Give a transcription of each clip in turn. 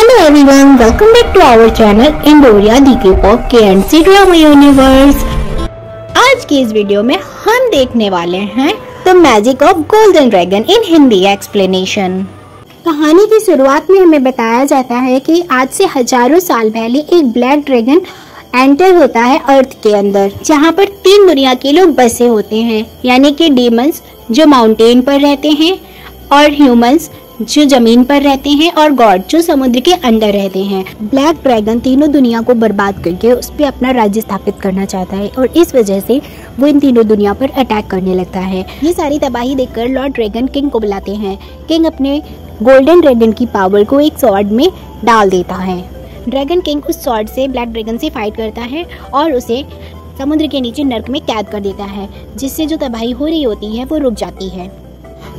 Hello everyone, welcome back to our channel Indoria the K-pop K&C Drama Universe। आज की इस video में हम देखने वाले हैं the magic of golden dragon in Hindi explanation. कहानी की शुरुआत में हमें बताया जाता है कि आज से हजारों साल पहले एक ब्लैक ड्रैगन एंटर होता है अर्थ के अंदर, जहाँ पर 3 दुनिया के लोग बसे होते हैं, यानी कि डीमंस जो माउंटेन पर रहते हैं, और ह्यूमंस जो जमीन पर रहते हैं, और गॉड जो समुद्र के अंदर रहते हैं। ब्लैक ड्रैगन तीनों दुनिया को बर्बाद करके उस पर अपना राज्य स्थापित करना चाहता है और इस वजह से वो इन तीनों दुनिया पर अटैक करने लगता है। ये सारी तबाही देखकर लॉर्ड ड्रैगन किंग को बुलाते हैं। किंग अपने गोल्डन ड्रैगन की पावर को एक स्वॉर्ड में डाल देता है। ड्रैगन किंग उस स्वॉर्ड से ब्लैक ड्रैगन से फाइट करता है और उसे समुद्र के नीचे नर्क में कैद कर देता है, जिससे जो तबाही हो रही होती है वो रुक जाती है।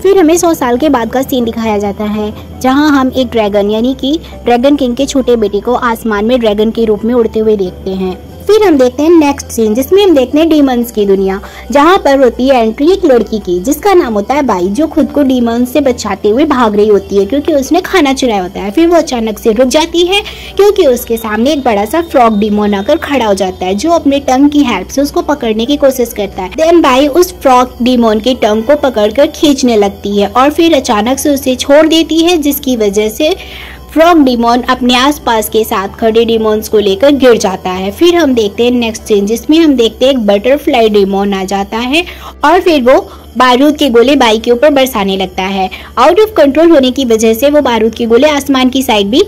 फिर हमें 100 साल के बाद का सीन दिखाया जाता है, जहां हम एक ड्रैगन यानी कि ड्रैगन किंग के छोटे बेटे को आसमान में ड्रैगन के रूप में उड़ते हुए देखते हैं। फिर हम देखते हैं नेक्स्ट सीन, जिसमें हम देखते हैं डीमंस की दुनिया, जहां पर होती है एंट्री एक लड़की की जिसका नाम होता है बाई, जो खुद को डीमंस से बचाते हुए भाग रही होती है क्योंकि उसने खाना चुराया होता है। फिर वो अचानक से रुक जाती है क्योंकि उसके सामने एक बड़ा सा फ्रॉग डीमन आकर खड़ा हो जाता है, जो अपने टंग की हेल्प से उसको पकड़ने की कोशिश करता है। देन बाई उस फ्रॉग डीमन की टंग को पकड़कर खींचने लगती है और फिर अचानक से उसे छोड़ देती है, जिसकी वजह से फ्रॉग डीमन अपने आसपास के साथ खड़े डीमंस को लेकर गिर जाता है। फिर हम देखते हैं नेक्स्ट सीन, जिसमें हम देखते हैं एक बटरफ्लाई डीमन आ जाता है और फिर वो बारूद के गोले बाई के ऊपर बरसाने लगता है। आउट ऑफ कंट्रोल होने की वजह से वो बारूद के गोले आसमान की साइड भी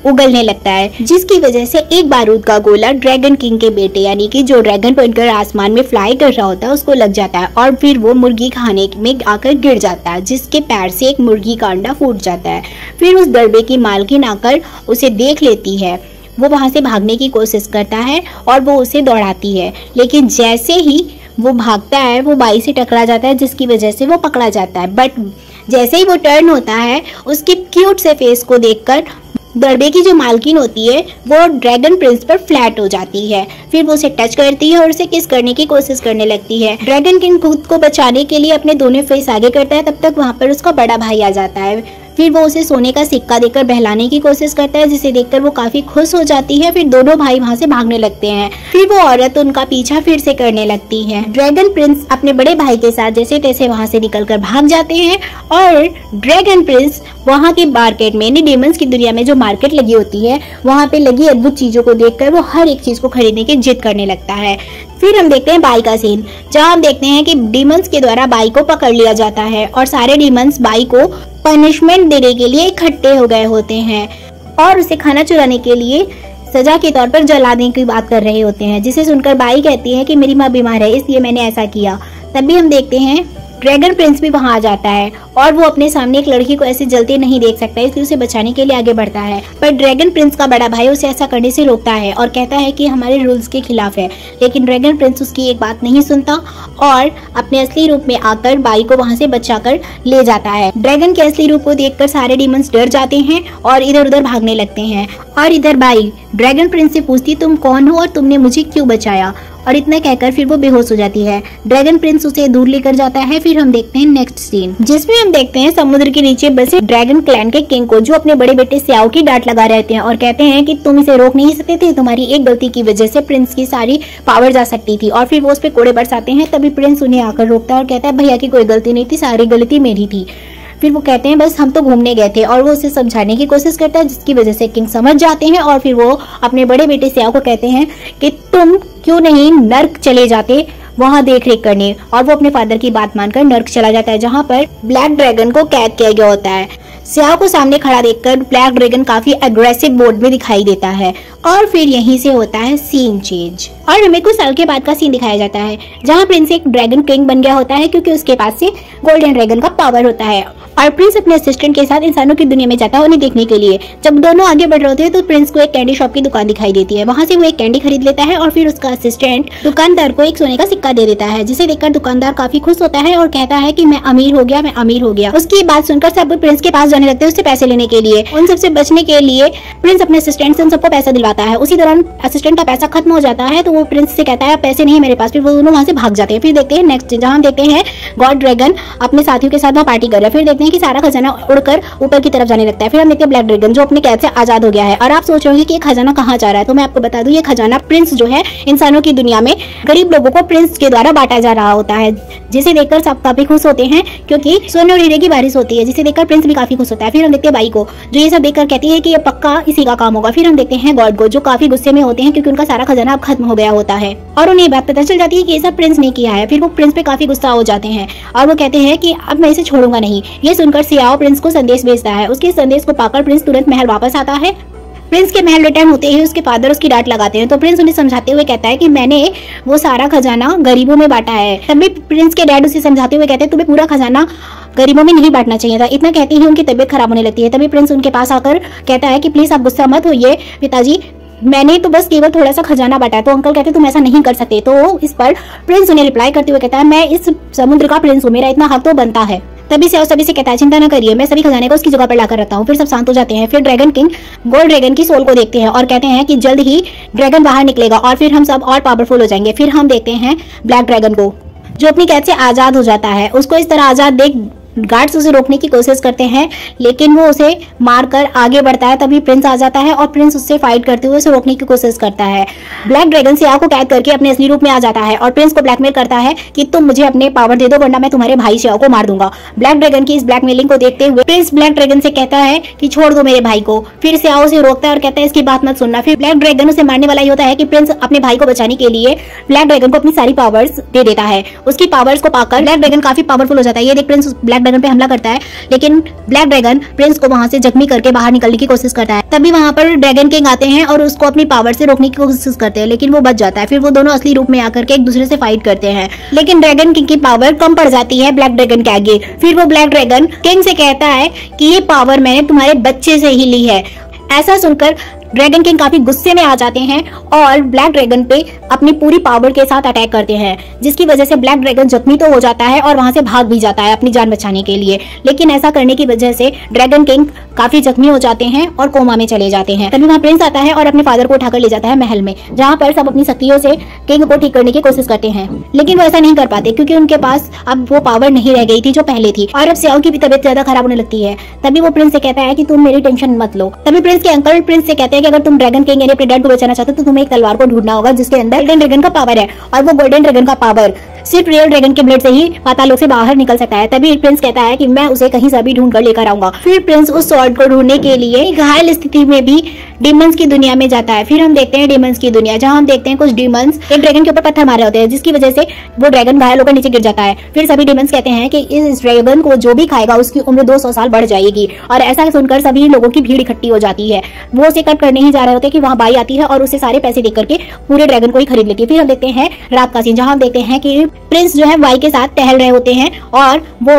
उगलने लगता है, जिसकी वजह से एक बारूद का गोला ड्रैगन किंग के बेटे यानी कि जो ड्रैगन बनकर आसमान में फ्लाई कर रहा होता है उसको लग जाता है और फिर वो मुर्गी खाने में आकर गिर जाता है, जिसके पैर से एक मुर्गी का अंडा फूट जाता है। फिर उस दड़बे की मालकिन आकर उसे देख लेती है। वो वहां से भागने की कोशिश करता है और वो उसे दौड़ाती है, लेकिन जैसे ही वो भागता है वो बाई से टकरा जाता है, जिसकी वजह से वो पकड़ा जाता है। बट जैसे ही वो टर्न होता है, उसके क्यूट से फेस को देखकर दड़बे की जो मालकिन होती है वो ड्रैगन प्रिंस पर फ्लैट हो जाती है। फिर वो उसे टच करती है और उसे किस करने की कोशिश करने लगती है। ड्रैगन किंग खुद को बचाने के लिए अपने दोनों फेस आगे करता है, तब तक वहाँ पर उसका बड़ा भाई आ जाता है। फिर वो उसे सोने का सिक्का देकर बहलाने की कोशिश करता है, जिसे देखकर वो काफी खुश हो जाती है। फिर दोनों भाई वहाँ से भागने लगते हैं। फिर वो औरत उनका पीछा फिर से करने लगती है। ड्रैगन प्रिंस अपने बड़े भाई के साथ जैसे तैसे वहाँ से निकलकर भाग जाते हैं और ड्रैगन प्रिंस वहाँ के मार्केट में यानी डीमंस की दुनिया में जो मार्केट लगी होती है वहाँ पे लगी अद्भुत चीजों को देखकर वो हर एक चीज को खरीदने की जिद करने लगता है। फिर हम देखते हैं बाई का सीन, जहाँ हम देखते हैं कि डीमंस के द्वारा बाई को पकड़ लिया जाता है और सारे डीमंस बाई को पनिशमेंट देने के लिए इकट्ठे हो गए होते हैं और उसे खाना चुराने के लिए सजा के तौर पर जलाने की बात कर रहे होते हैं, जिसे सुनकर बाई कहती है कि मेरी माँ बीमार है इसलिए मैंने ऐसा किया। तभी हम देखते हैं ड्रैगन प्रिंस भी वहां आ जाता है और वो अपने सामने एक लड़की को ऐसे जलते नहीं देख सकता, इसलिए उसे बचाने के लिए आगे बढ़ता है। पर ड्रैगन प्रिंस का बड़ा भाई उसे ऐसा करने से रोकता है और कहता है कि हमारे रूल्स के खिलाफ है, लेकिन ड्रैगन प्रिंस उसकी एक बात नहीं सुनता और अपने असली रूप में आकर बाई को वहां से बचाकर ले जाता है। ड्रैगन के असली रूप को देखकर सारे डीमंस डर जाते हैं और इधर उधर भागने लगते हैं और इधर बाई ड्रैगन प्रिंस से पूछती तुम कौन हो और तुमने मुझे क्यों बचाया, और इतना कहकर फिर वो बेहोश हो जाती है। ड्रैगन प्रिंस उसे दूर लेकर जाता है। फिर हम देखते हैं नेक्स्ट सीन, जिसमें हम देखते हैं समुद्र के नीचे बसे ड्रैगन क्लैन के किंग को, जो अपने बड़े बेटे स्याओ की डांट लगा रहते हैं और कहते हैं कि तुम इसे रोक नहीं सकते थे, तुम्हारी एक गलती की वजह से प्रिंस की सारी पावर जा सकती थी। और फिर वो उस पर कोड़े बरसाते हैं। तभी प्रिंस उन्हें आकर रोकता है और कहता है भैया की कोई गलती नहीं थी, सारी गलती मेरी थी। फिर वो कहते हैं बस हम तो घूमने गए थे, और वो उसे समझाने की कोशिश करता है, जिसकी वजह से किंग समझ जाते हैं और फिर वो अपने बड़े बेटे स्याओ को कहते हैं कि तुम क्यों नहीं नर्क चले जाते वहां देख रेख करने, और वो अपने फादर की बात मानकर नर्क चला जाता है, जहां पर ब्लैक ड्रैगन को कैद किया गया होता है। स्याओ को सामने खड़ा देखकर ब्लैक ड्रैगन काफी एग्रेसिव मोड में दिखाई देता है और फिर यहीं से होता है सीन चेंज और हमें कुछ साल के बाद का सीन दिखाया जाता है, जहाँ प्रिंस एक ड्रैगन किंग बन गया होता है क्योंकि उसके पास से गोल्डन ड्रैगन का पावर होता है। और प्रिंस अपने असिस्टेंट के साथ इंसानों की दुनिया में जाता है उन्हें देखने के लिए। जब दोनों आगे बढ़ रहे होते हैं तो प्रिंस को एक कैंडी शॉप की दुकान दिखाई देती है। वहां से वो एक कैंडी खरीद लेता है और फिर उसका असिस्टेंट दुकानदार को एक सोने का सिक्का दे देता है, जिसे देखकर दुकानदार काफी खुश होता है और कहता है कि मैं अमीर हो गया, मैं अमीर हो गया। उसकी बात सुनकर सब प्रिंस के पास जाने लगते हैं उससे पैसे लेने के लिए। उन सबसे बचने के लिए प्रिंस अपने असिस्टेंट से उन सबको पैसा दिलवाता है। उसी दौरान असिस्टेंट का पैसा खत्म हो जाता है तो वो प्रिंस से कहता है पैसे नहीं है मेरे पास, फिर वो दोनों वहाँ से भाग जाते हैं। फिर देखते हैं नेक्स्ट जहाँ हम देखते हैं गॉड ड्रैगन अपने साथियों के साथ वहाँ पार्टी कर रहा है। फिर देखते हैं कि सारा खजाना उड़कर ऊपर की तरफ जाने लगता है। फिर हम देखते हैं ब्लैक ड्रैगन जो अपने कैद से आजाद हो गया है। और आप सोच रहे होंगे कि ये खजाना कहाँ जा रहा है, तो मैं आपको बता दूं ये खजाना प्रिंस जो है इंसानों की दुनिया में गरीब लोगों को प्रिंस के द्वारा बांटा जा रहा होता है, जिसे देखकर सब काफी खुश होते हैं क्योंकि सोने और हीरे की बारिश होती है, जिसे देखकर प्रिंस भी काफी खुश होता है। फिर हम देखते हैं बाई को जो ये सब देखकर कहती है कि ये पक्का इसी का काम होगा। फिर हम देखते हैं गॉड को जो काफी गुस्से में होते हैं क्योंकि उनका सारा खजाना अब खत्म हो गया होता है और उन्हें बात पता चल जाती है कि ये सब प्रिंस ने किया है। फिर वो प्रिंस पे काफी गुस्सा हो जाते हैं और वो कहते हैं कि अब मैं इसे छोड़ूंगा नहीं। ये सुनकर सियाओ प्रिंस को संदेश भेजता है। उसके संदेश को पाकर प्रिंस तुरंत महल वापस आता है। प्रिंस के महल रिटर्न होते ही उसके फादर उसकी डांट लगाते हैं तो प्रिंस उन्हें समझाते हुए कहता है कि मैंने वो सारा खजाना गरीबों में बांटा है। तभी प्रिंस के डैड उसे समझाते हुए कहते हैं तुम्हें पूरा खजाना गरीबों में नहीं बांटना चाहिए था। इतना कहते ही उनकी तबीयत खराब होने लगती है। तभी प्रिंस उनके पास आकर कहता है कि प्लीज आप गुस्सा मत होइए पिताजी, मैंने तो बस केवल थोड़ा सा खजाना बांटा है। तो अंकल कहते तुम ऐसा नहीं कर सकते। तो इस पर प्रिंस उन्हें रिप्लाई करते हुए कहता है मैं इस समुद्र का प्रिंस हूँ, मेरा इतना हक तो बनता है। तभी से सभी से कहता है चिंता न करिए, मैं सभी खजाने को उसकी जगह पर लाकर रखता हूँ। फिर सब शांत हो जाते हैं। फिर ड्रैगन किंग गोल्ड ड्रैगन की सोल को देखते हैं और कहते हैं कि जल्द ही ड्रैगन बाहर निकलेगा और फिर हम सब और पावरफुल हो जाएंगे। फिर हम देखते हैं ब्लैक ड्रैगन को जो अपनी कैद से आजाद हो जाता है। उसको इस तरह आजाद देख गार्ड्स उसे रोकने की कोशिश करते हैं लेकिन वो उसे मारकर आगे बढ़ता है। तभी प्रिंस आ जाता है और प्रिंस उससे फाइट करते हुए उसे रोकने की कोशिश करता है। ब्लैक ड्रैगन सियाह को कैद करके अपने असली रूप में आ जाता है और प्रिंस को ब्लैकमेल करता है कि तुम मुझे अपने पावर दे दो वरना मैं तुम्हारे भाई सियाह को मार दूंगा। ब्लैक ड्रैगन की इस ब्लैकमेलिंग को देखते हुए प्रिंस ब्लैक ड्रैगन से कहता है कि छोड़ दो मेरे भाई को। फिर सियाह उसे रोकता है और कहता है इसकी बात मत सुनना। फिर ब्लैक ड्रैगन उसे मारने वाला ही होता है कि प्रिंस अपने भाई को बचाने के लिए ब्लैक ड्रैगन को अपनी सारी पावर्स दे देता है। उसकी पावर्स को पाकर ब्लैक ड्रैगन काफी पावरफुल हो जाता है। ये देख प्रिंस ब्लैक ड्रैगन पे हमला करता है लेकिन ब्लैक ड्रैगन प्रिंस को वहां से जख्मी करके बाहर निकलने की कोशिश करता है। तभी वहां पर ड्रैगन किंग आते हैं और उसको अपनी पावर से रोकने की कोशिश करते हैं लेकिन वो बच जाता है। फिर वो दोनों असली रूप में आकर के एक दूसरे से फाइट करते हैं लेकिन ड्रैगन किंग की पावर कम पड़ जाती है ब्लैक ड्रैगन के आगे। फिर वो ब्लैक ड्रैगन किंग से कहता है कि ये पावर मैंने तुम्हारे बच्चे से ही ली है। ऐसा सुनकर ड्रैगन किंग काफी गुस्से में आ जाते हैं और ब्लैक ड्रैगन पे अपनी पूरी पावर के साथ अटैक करते हैं जिसकी वजह से ब्लैक ड्रैगन जख्मी तो हो जाता है और वहां से भाग भी जाता है अपनी जान बचाने के लिए। लेकिन ऐसा करने की वजह से ड्रैगन किंग काफी जख्मी हो जाते हैं और कोमा में चले जाते हैं। तभी वहाँ प्रिंस आता है और अपने फादर को उठाकर ले जाता है महल में जहाँ पर सब अपनी शक्तियों से किंग को ठीक करने की कोशिश करते हैं लेकिन वो ऐसा नहीं कर पाते क्योंकि उनके पास अब वो पावर नहीं रह गई थी जो पहले थी और अब सियाओ की भी तबीयत ज्यादा खराब होने लगती है। तभी वो प्रिंस से कहता है कि तुम मेरी टेंशन मत लो। तभी प्रिंस के अंकल प्रिंस से कहते हैं कि अगर तुम ड्रैगन किंग यानी अपने डैड को बचाना चाहते हो तो तुम्हें एक तलवार को ढूंढना होगा जिसके अंदर गोल्डन ड्रैगन का पावर है और वो गोल्डन ड्रैगन का पावर सिर्फ रियल ड्रैगन के ब्लेड से ही पातालोक से बाहर निकल सकता है। तभी प्रिंस कहता है कि मैं उसे कहीं से भी ढूंढ कर लेकर आऊंगा। फिर प्रिंस उस स्वॉर्ड को ढूंढने के लिए घायल स्थिति में भी डीमंस की दुनिया में जाता है। फिर हम देखते हैं डीमंस की दुनिया जहाँ हम देखते हैं कुछ डीमंस एक ड्रैगन के ऊपर पत्थर मारे होते हैं जिसकी वजह से वो ड्रैगन घायल होकर नीचे गिर जाता है। फिर सभी डीमंस कहते हैं कि इस ड्रैगन को जो भी खाएगा उसकी उम्र 200 साल बढ़ जाएगी और ऐसा सुनकर सभी लोगों की भीड़ इकट्ठी हो जाती है। वो उसे कट करने ही जा रहे होते हैं कि वहाँ बाई आती है और उसे सारे पैसे देकर के पूरे ड्रैगन को ही खरीद लेती है। फिर हम देखते हैं रात का सीन जहाँ हम देखते हैं कि प्रिंस जो है बाई के साथ टहल रहे होते हैं और वो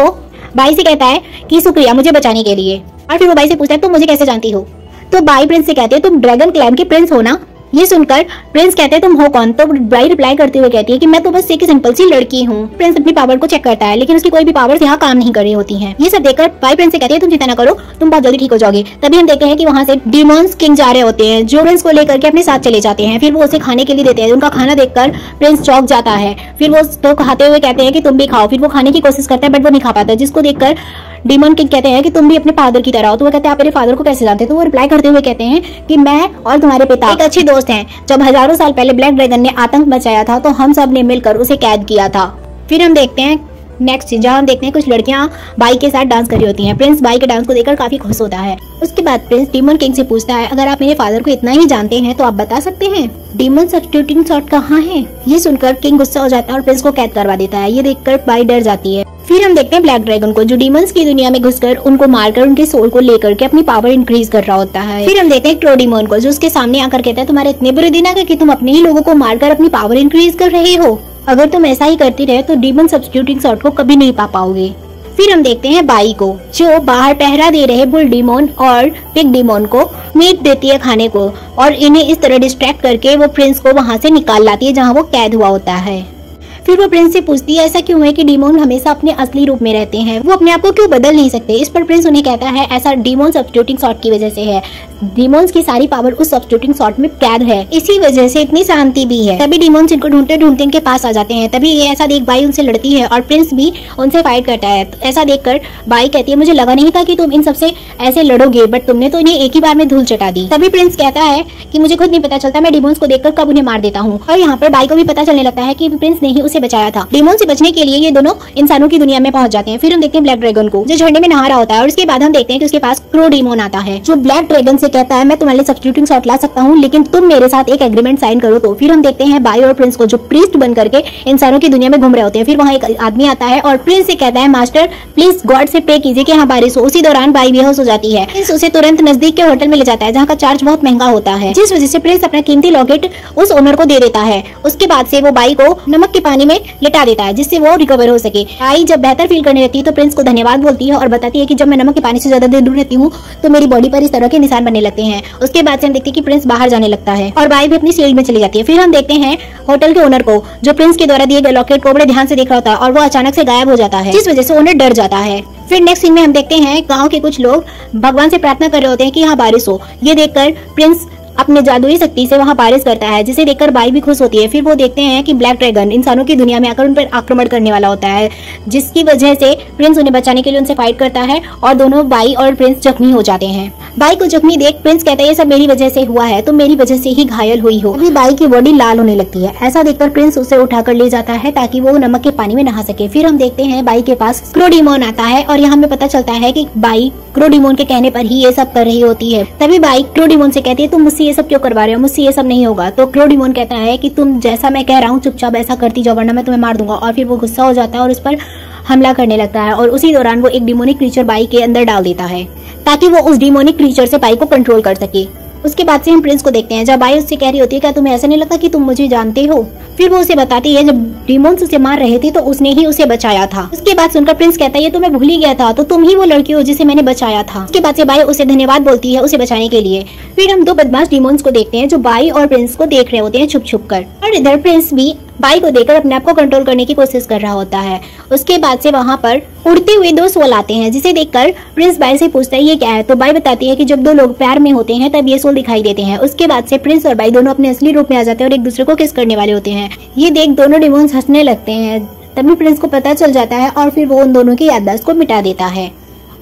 बाई से कहता है कि शुक्रिया मुझे बचाने के लिए। और फिर वो बाई से पूछता है तुम मुझे कैसे जानती हो। तो बाई प्रिंस से कहते हैं तुम ड्रैगन क्लैन के प्रिंस हो ना। ये सुनकर प्रिंस कहते हैं तुम हो कौन। तो बाई रिप्लाई करते हुए कहती है कि मैं तो बस एक सिंपल सी लड़की हूँ। प्रिंस अपनी पावर को चेक करता है लेकिन उसकी कोई भी पावर्स यहाँ काम नहीं कर रही होती हैं। ये सब देखकर बाई प्रिंस से कहती है तुम चिंता न करो, तुम बहुत जल्दी ठीक हो जाओगे। तभी हम देखते हैं कि वहाँ से डीमंस किंग जा रहे होते हैं जो प्रिंस को लेकर के अपने साथ चले जाते हैं। फिर वो उसे खाने के लिए देते हैं। उनका खाना देखकर प्रिंस चौंक जाता है। फिर वो तो खाते हुए कहते हैं कि तुम भी खाओ। फिर वो खाने की कोशिश करता है बट वो नहीं खा पाता जिसको देखकर डीमन किंग कहते हैं कि तुम भी अपने फादर की तरह हो। तो वो कहते हैं आप मेरे फादर को कैसे जानते हैं। तो वो रिप्लाई करते हुए कहते हैं कि मैं और तुम्हारे पिता एक अच्छे दोस्त हैं। जब हजारों साल पहले ब्लैक ड्रैगन ने आतंक मचाया था तो हम सब ने मिलकर उसे कैद किया था। फिर हम देखते हैं नेक्स्ट सीन जहाँ हम देखते हैं कुछ लड़कियां बाई के साथ डांस कर रही होती हैं। प्रिंस बाई के डांस को देखकर काफी खुश होता है। उसके बाद प्रिंस डीमन किंग से पूछता है अगर आप मेरे फादर को इतना ही जानते हैं तो आप बता सकते हैं डीमन सब्स्टिट्यूटिंग सॉर्ट कहाँ है। ये सुनकर किंग गुस्सा हो जाता है और प्रिंस को कैद करवा देता है। ये देखकर बाई डर जाती है। फिर हम देखते हैं ब्लैक ड्रैगन को जो डीमंस की दुनिया में घुसकर उनको मारकर उनके सोल को लेकर के अपनी पावर इंक्रीज कर रहा होता है। फिर हम देखते हैं क्रोडीमोन को जो उसके सामने आकर कहता है तुम्हारे इतने बुरे दिन आ गए कि तुम अपने ही लोगों को मारकर अपनी पावर इंक्रीज कर रहे हो। अगर तुम ऐसा ही करती रहे तो डीमन सब्स्टिट्यूटिंग सॉर्ट को कभी नहीं पा पाओगे। फिर हम देखते हैं बाई को जो बाहर पहरा दे रहे बुल डीमोन और पिग डीमोन को मीट देती है खाने को और इन्हें इस तरह डिस्ट्रैक्ट करके वो प्रिंस को वहां से निकाल लाती है जहाँ वो कैद हुआ होता है। फिर वो प्रिंस से पूछती है ऐसा क्यों है कि डीमोन हमेशा अपने असली रूप में रहते हैं, वो अपने आप को क्यों बदल नहीं सकते। इस पर प्रिंस उन्हें कहता है ऐसा डीमोन सब्स्टिट्यूटिंग सॉर्ट की वजह से है, डीमोन्स की सारी पावर उस सब्स्टिट्यूटिंग सॉर्ट में कैद है, इसी वजह से इतनी शांति भी है। तभी डीमोन्स इनको ढूंढते ढूंढते इनके पास आ जाते हैं। तभी ये ऐसा देख बाई उनसे लड़ती है और प्रिंस भी उनसे फाइट करता है। ऐसा देखकर बाई कहती है मुझे लगा नहीं था कि तुम इन सबसे ऐसे लड़ोगे, बट तुमने तो इन्हें एक ही बार में धूल चटा दी। तभी प्रिंस कहता है कि मुझे खुद नहीं पता चलता मैं डीमोन्स को देखकर कब उन्हें मार देता हूँ। और यहाँ पर बाई को भी पता चलने लगता है कि प्रिंस ने ही उसे बचाया था। डीमोन से बचने के लिए ये दोनों इंसानों की दुनिया में पहुंच जाते हैं। फिर हम देखते हैं ब्लैक ड्रैगन को जो झरने में नहा रहा होता है और उसके बाद हम देखते हैं कि उसके पास क्रो डीमोन आता है जो ब्लैक ड्रैगन से कहता है मैं तुम्हारे सब्स्टिट्यूटिंग सॉर्ट ला सकता हूँ, लेकिन तुम मेरे साथ एक एग्रीमेंट साइन करो। तो फिर हम देखते हैं बाई और प्रिंस को जो प्रीस्ट बन करके इंसानों की दुनिया में घूम रहे होते हैं। फिर वहाँ एक आदमी आता है और प्रिंस से कहता है मास्टर प्लीज गॉड से पे कीजिए कि यहाँ बारिश हो। उसी दौरान बाई बेहोश हो जाती है। प्रिंस उसे तुरंत नजदीक के होटल में ले जाता है जहाँ का चार्ज बहुत महंगा होता है, जिस वजह से प्रिंस अपना कीमती लॉकेट उस ओनर को दे देता है। उसके बाद से वो बाई को नमक के पानी में लिटा देता है जिससे वो रिकवर हो सके। बाई जब बेहतर फील करने लगती है तो प्रिंस को धन्यवाद बोलती है और बताती है कि जब मैं नमक के पानी से ज्यादा देर दूर रहती हूँ तो मेरी बॉडी पर इस तरह के निशान बनने लगते हैं। उसके बाद से हम देखते हैं कि प्रिंस बाहर जाने लगता है और बाई भी अपनी सीट में चली जाती है। फिर हम देखते हैं होटल के ओनर को जो प्रिंस के द्वारा दिए गए लॉकेट को बड़े ध्यान से देख रहा होता है और वो अचानक से गायब हो जाता है, जिस वजह से ओनर डर जाता है। फिर नेक्स्ट सीन में हम देखते हैं गांव के कुछ लोग भगवान से प्रार्थना कर रहे होते हैं कि यहाँ बारिश हो। ये देखकर प्रिंस अपने जादुई शक्ति से वहाँ बारिश करता है जिसे देखकर बाई भी खुश होती है। फिर वो देखते हैं कि ब्लैक ड्रैगन इंसानों की दुनिया में आकर उन पर आक्रमण करने वाला होता है, जिसकी वजह से प्रिंस उन्हें बचाने के लिए उनसे फाइट करता है और दोनों बाई और प्रिंस जख्मी हो जाते हैं। बाई को जख्मी देख प्रिंस कहता है ये सब मेरी वजह से हुआ है, तुम मेरी वजह से ही घायल हुई हो। अभी बाई की बॉडी लाल होने लगती है। ऐसा देखकर प्रिंस उसे उठाकर ले जाता है ताकि वो नमक के पानी में नहा सके। फिर हम देखते हैं बाई के पास क्रो डीमोन आता है और यहाँ हमें पता चलता है कि बाई क्रो डीमोन के कहने पर ही ये सब कर रही होती है। तभी बाई क्रो डीमोन से कहती है तुम मुझसे ये सब क्यों करवा रहे हो, मुझसे ये सब नहीं होगा। तो क्रो डीमोन कहता है कि तुम जैसा मैं कह रहा हूँ चुपचाप ऐसा करती जाओ वरना मैं तुम्हें मार दूंगा। और फिर वो गुस्सा हो जाता है और उस पर हमला करने लगता है और उसी दौरान वो एक डिमोनिक क्रीचर बाई के अंदर डाल देता है ताकि वो उस डिमोनिक क्रीचर से बाई को कंट्रोल कर सके। उसके बाद से हम प्रिंस को देखते हैं जब बाई उससे कह रही होती है क्या तुम्हें ऐसा नहीं लगता कि तुम मुझे जानते हो। फिर वो उसे बताती है जब डिमोन्स उसे मार रहे थे तो उसने ही उसे बचाया था। उसके बाद सुनकर प्रिंस कहता है ये तो मैं भूल ही गया था, तो तुम ही वो लड़की हो जिसे मैंने बचाया था। उसके बाद से बाई उसे धन्यवाद बोलती है उसे बचाने के लिए। फिर हम दो बदमाश डिमोन्स को देखते हैं जो बाई और प्रिंस को देख रहे होते हैं छुप छुप कर, और इधर प्रिंस भी बाई को देखकर अपने आप को कंट्रोल करने की कोशिश कर रहा होता है। उसके बाद से वहाँ पर उड़ते हुए दो सोल आते हैं जिसे देखकर प्रिंस बाई से पूछता है ये क्या है। तो बाई बताती है कि जब दो लोग प्यार में होते हैं तब ये सोल दिखाई देते हैं। उसके बाद से प्रिंस और बाई दोनों अपने असली रूप में आ जाते हैं और एक दूसरे को किस करने वाले होते हैं। ये देख दोनों डिमोन्स हंसने लगते हैं। तभी प्रिंस को पता चल जाता है और फिर वो उन दोनों की याददाश्त को मिटा देता है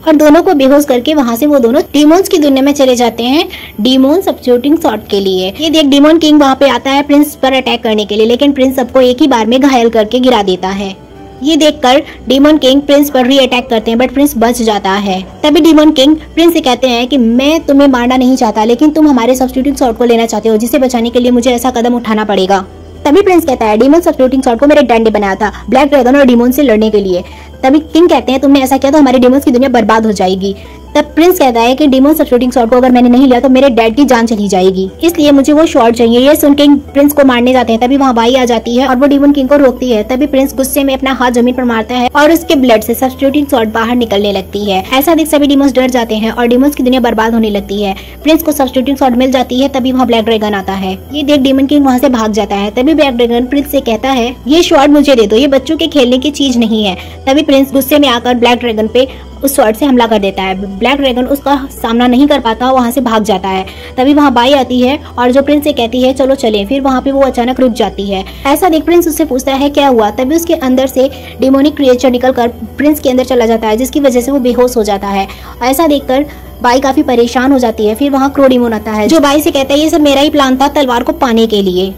और दोनों को बेहोश करके वहाँ से वो दोनों डीमोन्स की दुनिया में चले जाते हैं डीमोन सब्स्टिट्यूटिंग सॉर्ट के लिए। ये देख डीमोन किंग वहाँ पे आता है प्रिंस पर अटैक करने के लिए, लेकिन प्रिंस सबको एक ही बार में घायल करके गिरा देता है। ये देखकर डीमोन किंग प्रिंस पर री अटैक करते हैं बट प्रिंस बच जाता है। तभी डीमोन किंग प्रिंस से कहते हैं कि मैं तुम्हें मारना नहीं चाहता, लेकिन तुम हमारे सब्स्टिट्यूटिंग सॉर्ट को लेना चाहते हो जिसे बचाने के लिए मुझे ऐसा कदम उठाना पड़ेगा। तभी प्रिंस कहता है डीमोन सब्स्टिट्यूटिंग सॉर्ट को मेरे डैड ने बनाया था ब्लैक ड्रैगन और डीमोन से लड़ने के लिए। तभी किंग कहते हैं तुमने ऐसा किया तो हमारे डीमोन्स की दुनिया बर्बाद हो जाएगी। तब प्रिंस कहता है कि डीमोन सब्स्टिट्यूटिंग सॉर्ट को अगर मैंने नहीं लिया तो मेरे डैड की जान चली जाएगी, इसलिए मुझे वो शॉर्ट चाहिए। ये सुन किंग प्रिंस को मारने जाते हैं। तभी वहाँ बाई आ जाती है और वो डीमोन किंग को रोकती है। तभी प्रिंस गुस्से में अपना हाथ जमीन पर मारता है और उसके ब्लड से सब्स्टिट्यूटिंग सॉर्ट बाहर निकलने लगती है। ऐसा देख सभी डीमोन्स डर जाते हैं और डीमोन्स की दुनिया बर्बाद होने लगती है। प्रिंस को सब्स्टिट्यूटिंग सॉर्ट मिल जाती है। तभी वहाँ ब्लैक ड्रैगन आता है। ये देख डीमन किंग वहाँ से भाग जाता है। तभी ब्लैक ड्रैगन प्रिंस से कहता है ये शॉर्ट मुझे दे दो, ये बच्चों के खेलने की चीज नहीं है। तभी प्रिंस गुस्से में आकर ब्लैक ड्रैगन पे उस शॉर्ट से हमला कर देता है। ब्लैक ड्रैगन उसका सामना नहीं कर पाता, वहाँ से भाग जाता है। तभी वहाँ बाई आती है और जो प्रिंस से कहती है चलो चलें। फिर वहाँ पे वो अचानक रुक जाती है। ऐसा देख प्रिंस उससे पूछता है क्या हुआ। तभी उसके अंदर से डिमोनिक क्रिएचर निकलकर प्रिंस के अंदर चला जाता है जिसकी वजह से वो बेहोश हो जाता है। ऐसा देखकर बाई काफी परेशान हो जाती है। फिर वहाँ क्रो डीमोन आता है जो बाई से कहता है ये सब मेरा ही प्लान था तलवार को पाने के लिए।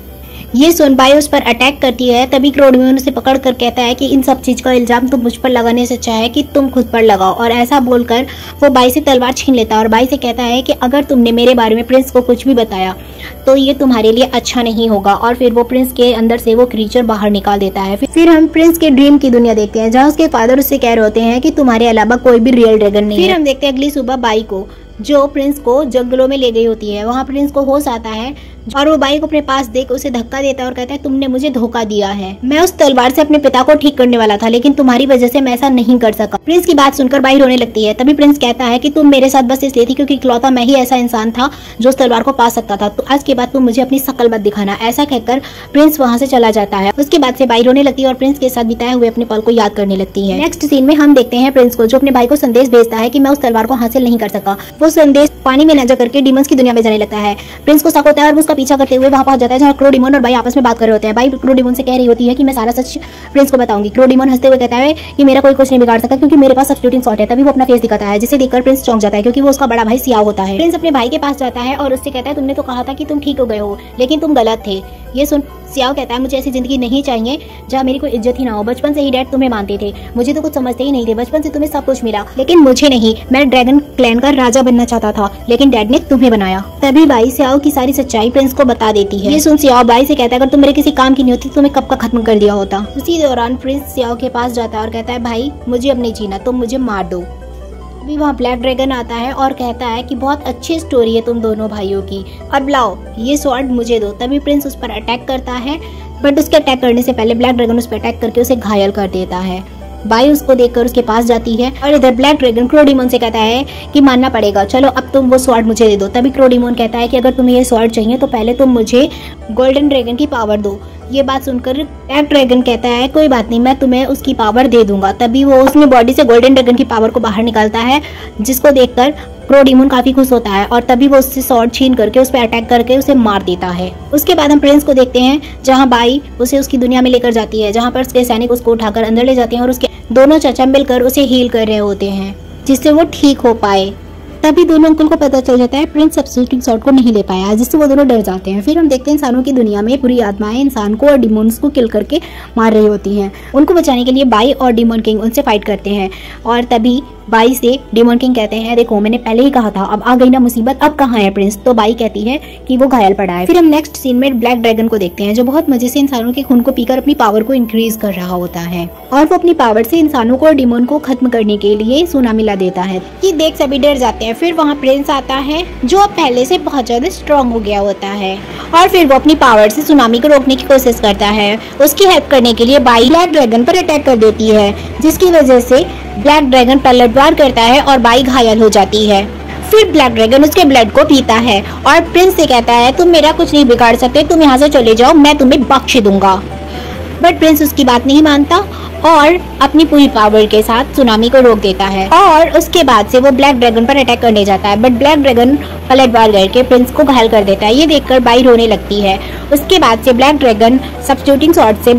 ये सुन बाई उस पर अटैक करती है। तभी क्रो डीमोन उसे पकड़ कर कहता है कि इन सब चीज का इल्जाम तुम मुझ पर लगाने से अच्छा है कि तुम खुद पर लगाओ। और ऐसा बोलकर वो बाई से तलवार छीन लेता है और बाई से कहता है कि अगर तुमने मेरे बारे में प्रिंस को कुछ भी बताया तो ये तुम्हारे लिए अच्छा नहीं होगा। और फिर वो प्रिंस के अंदर से वो क्रीचर बाहर निकाल देता है। फिर हम प्रिंस के ड्रीम की दुनिया देखते हैं जहाँ उसके फादर उससे कह रहे होते हैं कि तुम्हारे अलावा कोई भी रियल ड्रैगन नहीं है। फिर हम देखते हैं अगली सुबह बाई को जो प्रिंस को जंगलों में ले गई होती है। वहाँ प्रिंस को होश आता है और वो बाई को अपने पास देख उसे धक्का देता है और कहता है तुमने मुझे धोखा दिया है, मैं उस तलवार से अपने पिता को ठीक करने वाला था, लेकिन तुम्हारी वजह से मैं ऐसा नहीं कर सका। प्रिंस की बात सुनकर बाई रोने लगती है। तभी प्रिंस कहता है कि तुम मेरे साथ बस इसलिए थी क्योंकि इकलौता मैं ही ऐसा इंसान था जो उस तलवार को पा सकता था, तो आज के बाद तुम मुझे अपनी शकल मत दिखाना। ऐसा कहकर प्रिंस वहाँ से चला जाता है। उसके बाद से बाई रोने लगती है और प्रिंस के साथ बिताए हुए अपने पल को याद करने लगती है। नेक्स्ट सीन में हम देखते हैं प्रिंस को, जो अपने भाई को संदेश भेजता है कि मैं उस तलवार को हासिल नहीं कर सका। वो संदेश पानी में नजर करके डीमंस की दुनिया में जाने लगता है। प्रिंस को शक होता है और वो उसका पीछा करते हुए वहाँ पहुंच जाता है जहाँ क्रोडिमोन और बाई आपस में बात कर रहे होते हैं। बाई क्रोडिमोन से कह रही होती है कि मैं सारा सच प्रिंस को बताऊंगी। क्रोडिमोन हंसते हुए कहता है कि मेरा कोई कुछ नहीं बिगाड़ सकता क्योंकि मेरे पास सब्स्टिट्यूटिंग शॉट है। तभी वो अपना फेस दिखाता है जिसे देखकर प्रिंस चौंक जाता है क्योंकि वो उसका बड़ा भाई सियाओ होता है। प्रिंस अपने भाई के पास जाता है और उससे कहता है तुमने तो कहा था कि तुम ठीक हो गए हो, लेकिन तुम गलत थे। ये सुन सियाओ कहता है मुझे ऐसी जिंदगी नहीं चाहिए जहाँ मेरी कोई इज्जत ही ना हो। बचपन से ही डैड तुम्हें मानते थे, मुझे तो कुछ समझते ही नहीं थे। बचपन से तुम्हें सब कुछ मिला लेकिन मुझे नहीं। मैं ड्रैगन क्लैन का राजा बनना चाहता था लेकिन डैड ने तुम्हें बनाया। तभी बाई सियाओ की सारी सच्चाई प्रिंस को बता देती है। ये सुन सियाओ बाई से कहता है अगर तुम मेरे किसी काम की नहीं होती तो तुम्हें कब का खत्म कर दिया होता। उसी दौरान प्रिंस सियाओ के पास जाता है और कहता है भाई मुझे अब नहीं जीना, तुम मुझे मार दो। अभी वहाँ ब्लैक ड्रैगन आता है और कहता है कि बहुत अच्छी स्टोरी है तुम दोनों भाइयों की, अब लाओ ये स्वॉर्ड मुझे दो। तभी प्रिंस उस पर अटैक करता है, बट उसके अटैक करने से पहले ब्लैक ड्रैगन उस पर अटैक करके उसे घायल कर देता है। बाई उसको देखकर उसके पास जाती है और इधर ब्लैक ड्रैगन क्रोडिमोन से कहता है कि मानना पड़ेगा, चलो अब तुम वो स्वॉर्ड मुझे दे दो। तभी क्रोडिमोन कहता है कि अगर तुम्हें ये स्वॉर्ड चाहिए तो पहले तुम मुझे गोल्डन ड्रैगन की पावर दो। ये बात सुनकर ब्लैक ड्रैगन कहता है कोई बात नहीं, मैं तुम्हें उसकी पावर दे दूंगा। तभी वो उसने बॉडी से गोल्डन ड्रैगन की पावर को बाहर निकालता है, जिसको देखकर क्रोडिमोन काफी खुश होता है और तभी वो उससे स्वॉर्ड छीन करके उस पर अटैक करके उसे मार देता है। उसके बाद हम प्रिंस को देखते हैं जहाँ बाई उसे उसकी दुनिया में लेकर जाती है, जहाँ पर उसके सैनिक उसको उठाकर अंदर ले जाते हैं और उसके दोनों चाचा मिलकर उसे हील कर रहे होते हैं जिससे वो ठीक हो पाए। तभी दोनों अंकल को पता चल जाता है प्रिंस सब्स्टिट्यूटिंग शॉट को नहीं ले पाया, जिससे वो दोनों डर जाते हैं। फिर हम देखते हैं इंसानों की दुनिया में बुरी आत्माएं इंसान को और डिमोन्स को किल करके मार रही होती हैं। उनको बचाने के लिए बाई और डिमोन किंग उनसे फाइट करते हैं और तभी बाई से डिमोन किंग कहते हैं देखो मैंने पहले ही कहा था, अब आ गई ना मुसीबत, अब कहाँ है प्रिंस। तो बाई कहती है कि वो घायल पड़ा है। फिर हम नेक्स्ट सीन में ब्लैक ड्रैगन को देखते हैं जो बहुत मजे से इंसानों के खून को पीकर अपनी पावर को इंक्रीज कर रहा होता है और वो अपनी पावर से इंसानों को और डिमोन को खत्म करने के लिए सोना मिला देता है। ये देख सभी डर जाते हैं। फिर वहाँ प्रिंस आता है जो अब पहले से बहुत ज्यादा स्ट्रॉन्ग हो गया होता है और फिर वो अपनी पावर से सुनामी को रोकने की कोशिश करता है। उसकी हेल्प करने के लिए बाई ब्लैक ड्रैगन पर अटैक कर देती है, जिसकी वजह से ब्लैक ड्रैगन पलटवार करता है और बाई घायल हो जाती है। फिर ब्लैक ड्रैगन उसके ब्लड को पीता है और प्रिंस से कहता है तुम मेरा कुछ नहीं बिगाड़ सकते, तुम यहाँ से चले जाओ, मैं तुम्हें बख्श दूंगा। बट प्रिंस उसकी बात नहीं मानता और अपनी पूरी पावर के साथ सुनामी को रोक देता है और उसके बाद से वो ब्लैक ड्रैगन पर अटैक करने जाता है, बट ब्लैक ड्रैगन पलटवार करके प्रिंस को घायल कर देता है। ये देखकर बाई रोने लगती है। उसके बाद से ब्लैक ड्रैगन सब्स्टिट्यूटिंग शॉट से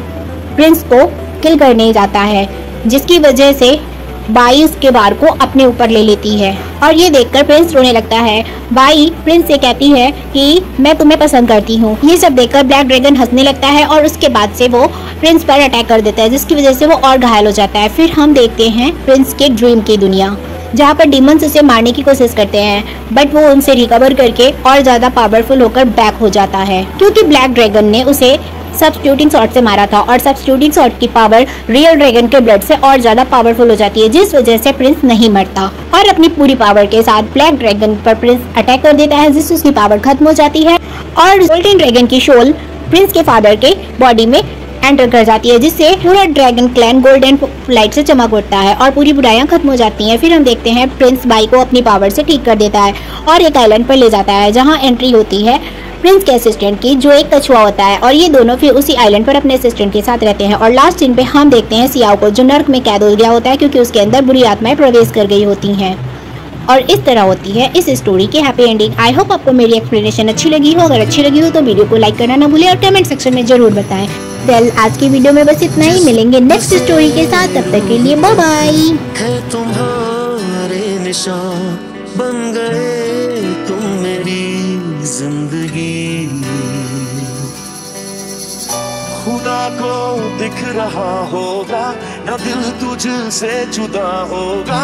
प्रिंस को किल करने जाता है, जिसकी वजह से बाई उसके वार को अपने ऊपर ले लेती है और ये देखकर प्रिंस रोने लगता है। बाई प्रिंस से कहती है कि मैं तुम्हें पसंद करती हूँ। ये सब देखकर ब्लैक ड्रैगन हंसने लगता है और उसके बाद से वो प्रिंस पर अटैक कर देता है, जिसकी वजह से वो और घायल हो जाता है। फिर हम देखते हैं प्रिंस के ड्रीम की दुनिया, जहाँ पर डीमंस उसे मारने की कोशिश करते हैं, बट वो उनसे रिकवर करके और ज्यादा पावरफुल होकर बैक हो जाता है क्योंकि ब्लैक ड्रैगन ने उसे सब्स्टिट्यूटिंग शॉट से मारा था और सब्स्टिट्यूटिंग शॉट की पावर रियल ड्रैगन के ब्लड से और ज्यादा पावरफुल हो जाती है, जिस वजह से प्रिंस नहीं मरता और अपनी पूरी पावर के साथ ब्लैक ड्रैगन पर प्रिंस अटैक कर देता है, जिससे उसकी पावर खत्म हो जाती है और गोल्डन ड्रैगन की शोल प्रिंस के फादर के बॉडी में एंटर कर जाती है, जिससे पूरा ड्रैगन क्लैन गोल्डन लाइट से चमक उठता है और पूरी बुराइयां खत्म हो जाती हैं। फिर हम देखते हैं प्रिंस बाई को अपनी पावर से ठीक कर देता है और एक आइलैंड पर ले जाता है, जहां एंट्री होती है प्रिंस के असिस्टेंट की, जो एक कछुआ होता है और ये दोनों फिर उसी आइलैंड पर अपने असिस्टेंट के साथ रहते हैं। और लास्ट सीन पे हम देखते हैं सियाओ को, जो नर्क में कैद हो गया होता है क्योंकि उसके अंदर बुरी आत्माएं प्रवेश कर गई होती हैं। और इस तरह होती है इस स्टोरी की हैप्पी एंडिंग। आई होप आपको मेरी एक्सप्लेनेशन अच्छी लगी हो। अगर अच्छी लगी हो तो वीडियो को लाइक करना ना भूलें और कमेंट सेक्शन में जरूर बताएं। वेल, आज की वीडियो में बस इतना ही। मिलेंगे नेक्स्ट स्टोरी के साथ, तब तक के लिए बाय बाय। तुम्हारे निशान बन गए तुम मेरी जिंदगी, खुदा को दिख रहा होगा ना दिल तुझसे जुदा होगा।